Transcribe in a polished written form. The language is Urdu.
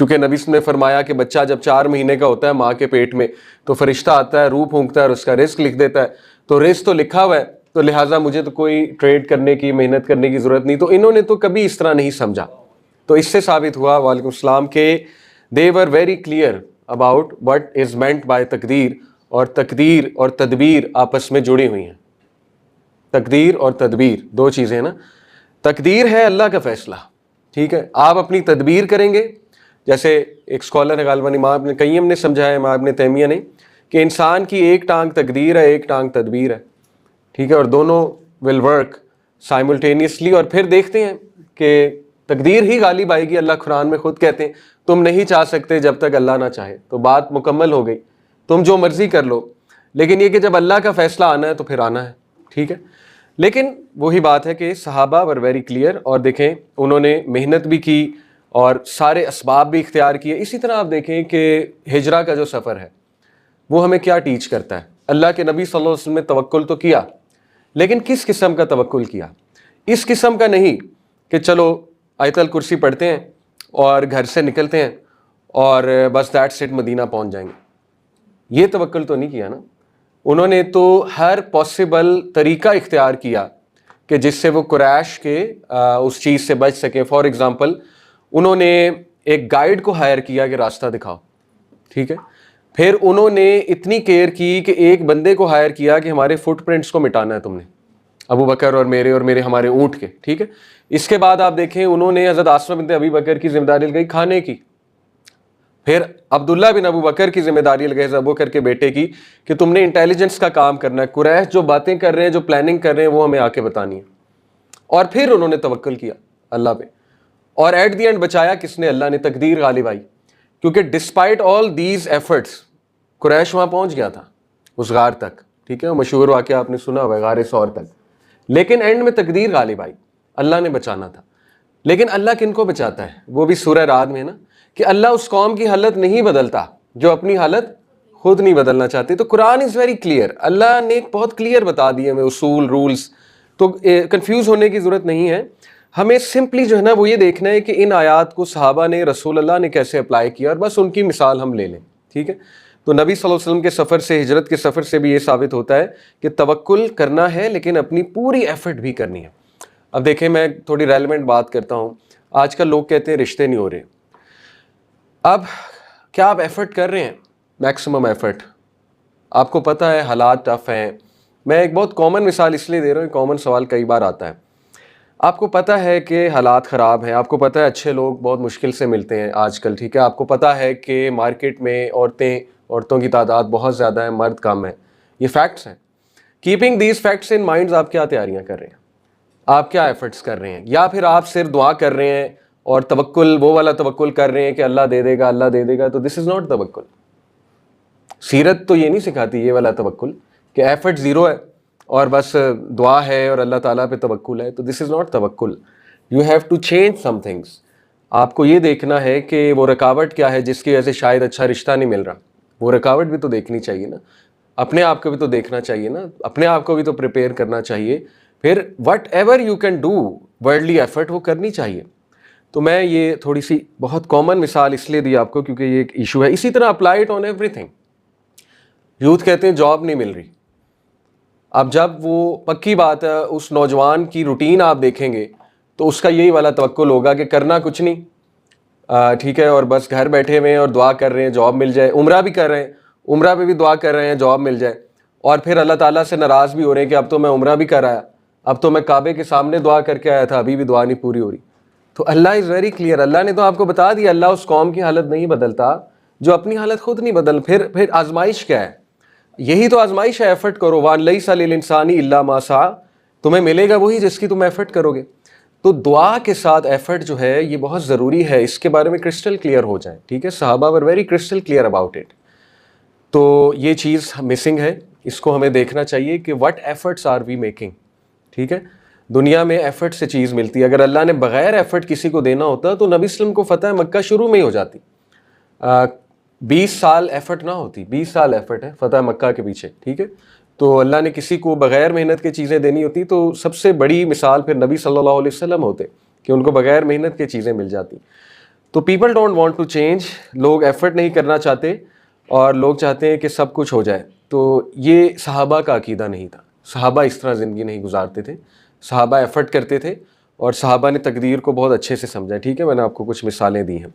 چونکہ نبی صلی اللہ علیہ وسلم نے فرمایا کہ بچہ جب 4 مہینے کا ہوتا ہے ماں کے پیٹ میں تو فرشتہ آتا ہے، روح پھونکتا ہے اور اس کا رزق لکھ دیتا ہے، تو رزق تو لکھا ہوا ہے، تو لہٰذا مجھے تو کوئی ٹریڈ کرنے کی، محنت کرنے کی ضرورت نہیں. تو انہوں نے تو کبھی اس طرح نہیں سمجھا. تو اس سے ثابت ہوا وعلیکم السلام کہ they were very clear about what is meant by تقدیر، اور تقدیر اور تدبیر آپس میں جڑی ہوئی ہیں. تقدیر اور تدبیر 2 چیزیں ہیں نا. تقدیر ہے اللہ کا فیصلہ، ٹھیک ہے، آپ اپنی تدبیر کریں گے. جیسے ایک اسکالر ہے غالباً امام ابن قیم نے سمجھایا، امام ابن تیمیہ نے، کہ انسان کی ایک ٹانگ تقدیر ہے، ایک ٹانگ تدبیر ہے، ٹھیک ہے، اور دونوں ول ورک سائملٹینیسلی. اور پھر دیکھتے ہیں کہ تقدیر ہی غالب آئے گی. اللہ قرآن میں خود کہتے ہیں تم نہیں چاہ سکتے جب تک اللہ نہ چاہے. تو بات مکمل ہو گئی، تم جو مرضی کر لو، لیکن یہ کہ جب اللہ کا فیصلہ آنا ہے تو پھر آنا ہے، ٹھیک ہے. لیکن وہی بات ہے کہ صحابہ ور ویری کلیئر، اور دیکھیں انہوں نے محنت بھی کی اور سارے اسباب بھی اختیار کیے. اسی طرح آپ دیکھیں کہ ہجرہ کا جو سفر ہے وہ ہمیں کیا ٹیچ کرتا ہے. اللہ کے نبی صلی اللہ علیہ وسلم نے توکل تو کیا، لیکن کس قسم کا توکل کیا؟ اس قسم کا نہیں کہ چلو آیت الکرسی پڑھتے ہیں اور گھر سے نکلتے ہیں اور بس دیٹس اٹ مدینہ پہنچ جائیں گے. یہ توکل تو نہیں کیا نا. انہوں نے تو ہر پاسبل طریقہ اختیار کیا کہ جس سے وہ قریش کے اس چیز سے بچ سکیں. فار ایگزامپل انہوں نے ایک گائیڈ کو ہائر کیا کہ راستہ دکھاؤ، ٹھیک ہے. پھر انہوں نے اتنی کیئر کی کہ ایک بندے کو ہائر کیا کہ ہمارے فٹ پرنٹس کو مٹانا ہے تم نے، ابو بکر اور میرے ہمارے اونٹ کے، ٹھیک ہے. اس کے بعد آپ دیکھیں انہوں نے حضرت آسمہ بنت ابی بکر کی ذمہ داری لگائی کھانے کی. پھر عبداللہ بن ابو بکر کی ذمہ داری لگائی ابو بکر کے بیٹے کی کہ تم نے انٹیلیجنس کا کام کرنا ہے، قریش جو باتیں کر رہے ہیں، جو پلاننگ کر رہے ہیں، وہ ہمیں آ کے بتانی ہے. اور پھر انہوں نے توکل کیا اللہ پہ، اور ایٹ دی اینڈ بچایا کس نے؟ اللہ نے. تقدیر غالب آئی، کیونکہ ڈسپائٹ آل دیز ایفرٹس قریش وہاں پہنچ گیا تھا اس غار تک، ٹھیک ہے. مشہور واقعہ آپ نے سنا ہوا ہے غار ثور تک، لیکن اینڈ میں تقدیر غالب آئی، اللہ نے بچانا تھا. لیکن اللہ کن کو بچاتا ہے؟ وہ بھی سورہ رعد میں نا، کہ اللہ اس قوم کی حالت نہیں بدلتا جو اپنی حالت خود نہیں بدلنا چاہتی. تو قرآن از ویری کلیئر، اللہ نے بہت کلیئر بتا دیے ہمیں اصول، رولز. تو کنفیوز ہونے کی ضرورت نہیں ہے. ہمیں سمپلی جو ہے نا وہ یہ دیکھنا ہے کہ ان آیات کو صحابہ نے، رسول اللہ نے کیسے اپلائی کیا، اور بس ان کی مثال ہم لے لیں، ٹھیک ہے. تو نبی صلی اللہ علیہ وسلم کے سفر سے، ہجرت کے سفر سے بھی یہ ثابت ہوتا ہے کہ توکل کرنا ہے لیکن اپنی پوری ایفرٹ بھی کرنی ہے. اب دیکھیں میں تھوڑی ریلیونٹ بات کرتا ہوں. آج کل لوگ کہتے ہیں رشتے نہیں ہو رہے. اب کیا آپ ایفرٹ کر رہے ہیں؟ Maximum effort. آپ کو پتہ ہے حالات ٹف ہیں. میں ایک بہت کامن مثال اس لیے دے رہا ہوں، کامن سوال کئی بار آتا ہے. آپ کو پتہ ہے کہ حالات خراب ہیں، آپ کو پتہ ہے اچھے لوگ بہت مشکل سے ملتے ہیں آج کل، ٹھیک ہے. آپ کو پتہ ہے کہ مارکیٹ میں عورتوں کی تعداد بہت زیادہ ہے، مرد کم ہے. یہ فیکٹس ہیں. Keeping these facts in minds, آپ کیا تیاریاں کر رہے ہیں؟ آپ کیا ایفرٹس کر رہے ہیں؟ یا پھر آپ صرف دعا کر رہے ہیں اور توکل، وہ والا توکل کر رہے ہیں کہ اللہ دے دے گا، اللہ دے دے گا؟ تو دس از ناٹ توکل. سیرت تو یہ نہیں سکھاتی یہ والا توکل کہ ایفرٹ زیرو ہے اور بس دعا ہے اور اللہ تعالیٰ پہ توکل ہے. تو دس از ناٹ توکل. You have to change some things. آپ کو یہ دیکھنا ہے کہ وہ رکاوٹ کیا ہے جس کی وجہ سے شاید اچھا رشتہ نہیں مل رہا. وہ رکاوٹ بھی تو دیکھنی چاہیے نا. اپنے آپ کو بھی تو دیکھنا چاہیے نا، اپنے آپ کو بھی تو پریپیئر کرنا چاہیے. پھر what ever you can do worldly effort وہ کرنی چاہیے. تو میں یہ تھوڑی سی بہت کامن مثال اس لیے دی آپ کو کیونکہ یہ ایک ایشو ہے. اسی طرح apply it on every thing. Youth کہتے ہیں جاب نہیں مل رہی. اب جب وہ پکی بات ہے اس نوجوان کی روٹین آپ دیکھیں گے تو اس کا یہی والا توکل ہوگا کہ کرنا کچھ نہیں، ٹھیک ہے، اور بس گھر بیٹھے ہوئے ہیں اور دعا کر رہے ہیں جاب مل جائے. عمرہ بھی کر رہے ہیں، عمرہ پہ بھی دعا کر رہے ہیں جاب مل جائے. اور پھر اللہ تعالیٰ سے ناراض بھی ہو رہے ہیں کہ اب تو میں عمرہ بھی کر آیا، اب تو میں کعبے کے سامنے دعا کر کے آیا تھا، ابھی بھی دعا نہیں پوری ہو رہی. تو اللہ از ویری کلیئر. اللہ نے تو آپ کو بتا دیا اللہ اس قوم کی حالت نہیں بدلتا جو اپنی حالت خود نہیں بدل. پھر آزمائش کیا ہے؟ یہی تو آزمائش ہے. ایفرٹ کرو. وَأَن لَيْسَ لِلْإِنسَانِ إِلَّا مَا سَعَىٰ. تمہیں ملے گا وہی جس کی تم ایفرٹ کرو گے. تو دعا کے ساتھ ایفرٹ جو ہے یہ بہت ضروری ہے. اس کے بارے میں کرسٹل کلیئر ہو جائیں، ٹھیک ہے. صحابہ were very crystal clear about it. تو یہ چیز مسنگ ہے، اس کو ہمیں دیکھنا چاہیے کہ what efforts are we making, ٹھیک ہے. دنیا میں ایفرٹ سے چیز ملتی ہے. اگر اللہ نے بغیر ایفرٹ کسی کو دینا ہوتا تو نبی صلی اللہ علیہ وسلم کو فتح مکہ شروع میں ہی ہو جاتی. 20 سال ایفرٹ نہ ہوتی، 20 سال ایفرٹ ہے فتح مکہ کے پیچھے، ٹھیک ہے. تو اللہ نے کسی کو بغیر محنت کے چیزیں دینی ہوتی تو سب سے بڑی مثال پھر نبی صلی اللہ علیہ وسلم ہوتے کہ ان کو بغیر محنت کے چیزیں مل جاتی. تو people don't want to change, لوگ ایفرٹ نہیں کرنا چاہتے اور لوگ چاہتے ہیں کہ سب کچھ ہو جائے. تو یہ صحابہ کا عقیدہ نہیں تھا. صحابہ اس طرح زندگی نہیں گزارتے تھے. صحابہ ایفرٹ کرتے تھے اور صحابہ نے تقدیر کو بہت اچھے سے سمجھا. ٹھیک ہے، میں نے آپ کو کچھ مثالیں دی ہیں.